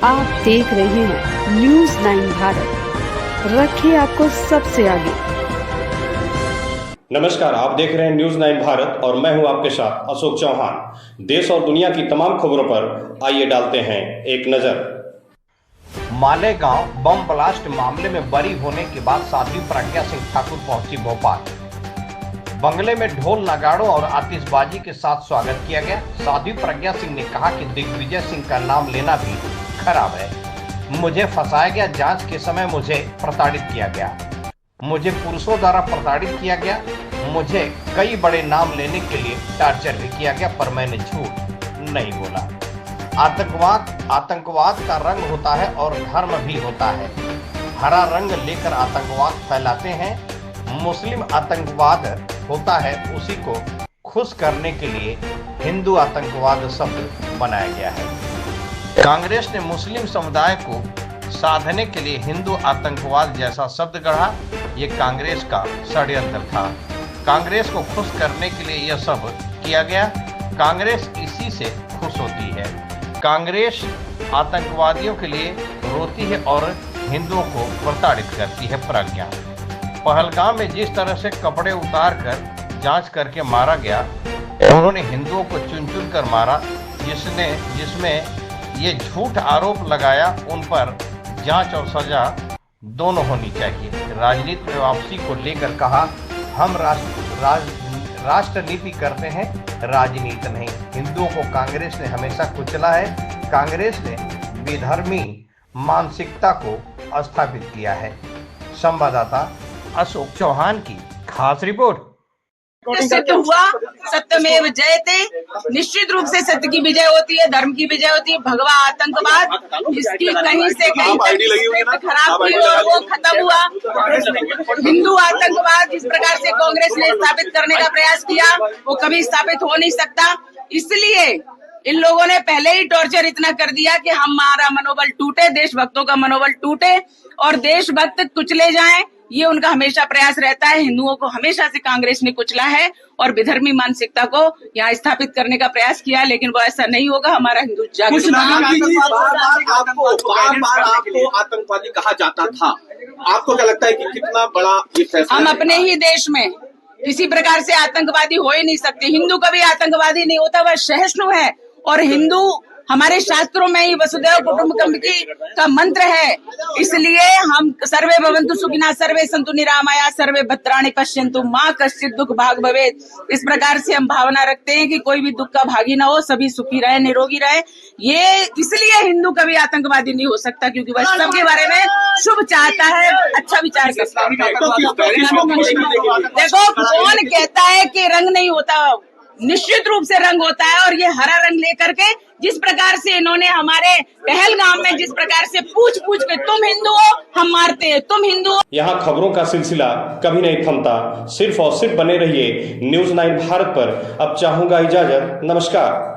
आप देख रहे हैं न्यूज 9 भारत, रखिए आपको सबसे आगे। नमस्कार, आप देख रहे हैं न्यूज 9 भारत और मैं हूं आपके साथ अशोक चौहान। देश और दुनिया की तमाम खबरों पर आइए डालते हैं एक नजर। मालेगांव बम ब्लास्ट मामले में बरी होने के बाद साध्वी प्रज्ञा सिंह ठाकुर पहुंची भोपाल। बंगले में ढोल नगाड़ों और आतिशबाजी के साथ स्वागत किया गया। साध्वी प्रज्ञा सिंह ने कहा कि दिग्विजय सिंह का नाम लेना भी खराब है। मुझे फंसाया गया, जांच के समय मुझे प्रताड़ित किया गया, मुझे पुरुषों द्वारा प्रताड़ित किया गया, मुझे कई बड़े नाम लेने के लिए टार्चर भी किया गया, पर मैंने झूठ नहीं बोला। आतंकवाद का रंग होता है और धर्म भी होता है। हरा रंग लेकर आतंकवाद फैलाते हैं। मुस्लिम आतंकवाद होता है, उसी को खुश करने के लिए हिंदू आतंकवाद शब्द बनाया गया है। कांग्रेस ने मुस्लिम समुदाय को साधने के लिए हिंदू आतंकवाद जैसा शब्द गढ़ा। ये कांग्रेस का षड्यंत्र था। कांग्रेस को खुश करने के लिए यह सब किया गया। कांग्रेस इसी से खुश होती है। कांग्रेस आतंकवादियों के लिए रोती है और हिंदुओं को प्रताड़ित करती है। प्रज्ञा पहलगाम में जिस तरह से कपड़े उतार कर जांच करके मारा गया, उन्होंने हिंदुओं को चुन चुन कर मारा। जिसमें ये झूठ आरोप लगाया, उन पर जांच और सजा दोनों होनी चाहिए। राजनीति में वापसी को लेकर कहा, हम राष्ट्रनीति करते हैं, राजनीति नहीं। हिंदुओं को कांग्रेस ने हमेशा कुचला है। कांग्रेस ने विधर्मी मानसिकता को स्थापित किया है। संवाददाता अशोक चौहान की खास रिपोर्ट। सिद्ध हुआ सत्यमेव जयते। निश्चित रूप से सत्य की विजय होती है, धर्म की विजय होती है। भगवा आतंकवाद इसकी कहीं से कहीं तक खराब हुई और वो खत्म हुआ। हिंदू आतंकवाद जिस प्रकार से कांग्रेस ने स्थापित करने का प्रयास किया, वो कभी स्थापित हो नहीं सकता। इसलिए इन लोगों ने पहले ही टॉर्चर इतना कर दिया कि हमारा मनोबल टूटे, देशभक्तों का मनोबल टूटे और देशभक्त कुचले जाएं। ये उनका हमेशा प्रयास रहता है। हिंदुओं को हमेशा से कांग्रेस ने कुचला है और विधर्मी मानसिकता को यहाँ स्थापित करने का प्रयास किया, लेकिन वो ऐसा नहीं होगा। हमारा हिंदू जागरूक आपको आतंकवादी कहा जाता था। आपको क्या लगता है कि कितना बड़ा ये फैसला? हम अपने ही देश में किसी प्रकार से आतंकवादी हो ही नहीं सकते। हिंदू कभी आतंकवादी नहीं होता, वह सहिष्णु है। और हिंदू हमारे शास्त्रों में ही वसुधैव कुटुंबकम का मंत्र है। इसलिए हम सर्वे भवन्तु सुखिनः, सर्वे सन्तु निरामया, सर्वे भद्राणि पश्यन्तु मा कश्चित् दुःख भाग् भवेत्। इस प्रकार से हम भावना रखते हैं कि कोई भी दुख का भागी ना हो, सभी सुखी रहे, निरोगी रहे। ये इसलिए हिंदू कभी आतंकवादी नहीं हो सकता, क्योंकि वह सबके बारे में शुभ चाहता है, अच्छा विचार करता है। देखो, कौन कहता है कि रंग नहीं होता? निश्चित रूप से रंग होता है। और ये हरा रंग लेकर के जिस प्रकार से इन्होंने हमारे पहलगाम में जिस प्रकार से पूछ के तुम हिंदू हो, हम मारते हैं, तुम हिंदू हो। यहाँ खबरों का सिलसिला कभी नहीं थमता। सिर्फ और सिर्फ बने रहिए न्यूज 9 भारत पर। अब चाहूंगा इजाजत। नमस्कार।